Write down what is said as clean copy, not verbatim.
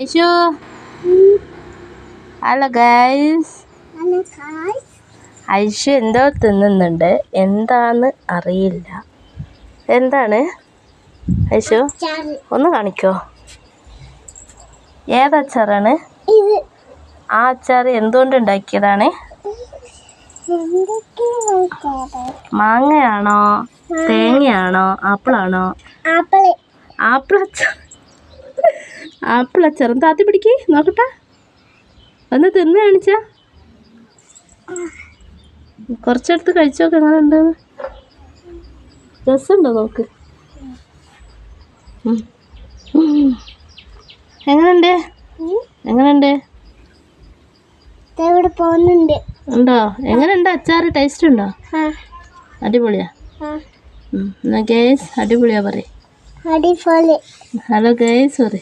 Aishu hello guys. Aishu എന്തോ തിന്നുന്നുണ്ട്, എന്താന്ന് അറിയില്ല. എന്താണ് ഐശു? ഒന്ന് കാണിക്കോ? ഏതച്ചാറാണ്? ആ അച്ചാർ എന്തുകൊണ്ട് ഉണ്ടാക്കിയതാണ്? മാങ്ങയാണോ, തേങ്ങയാണോ, ആപ്പിളാണോ? ആപ്പിൾ അച്ചാർ. ആപ്പിൾ അച്ചാർ താത്തി പിടിക്ക് നോക്കട്ടെ, ഒന്ന് തിന്ന് കാണിച്ച. കുറച്ചെടുത്ത് കഴിച്ചു നോക്ക്, എങ്ങനെ ഉണ്ട്? രസമുണ്ടോ നോക്ക്. എങ്ങനുണ്ട്? എങ്ങനുണ്ട്? ഉണ്ടോ? എങ്ങനെയുണ്ട് അച്ചാർ? ടേസ്റ്റ് ഉണ്ടോ? അടിപൊളിയാ. എന്നാ ഗൈസ് അടിപൊളിയാ പറ. ഹലോ ഗൈസ് പറ.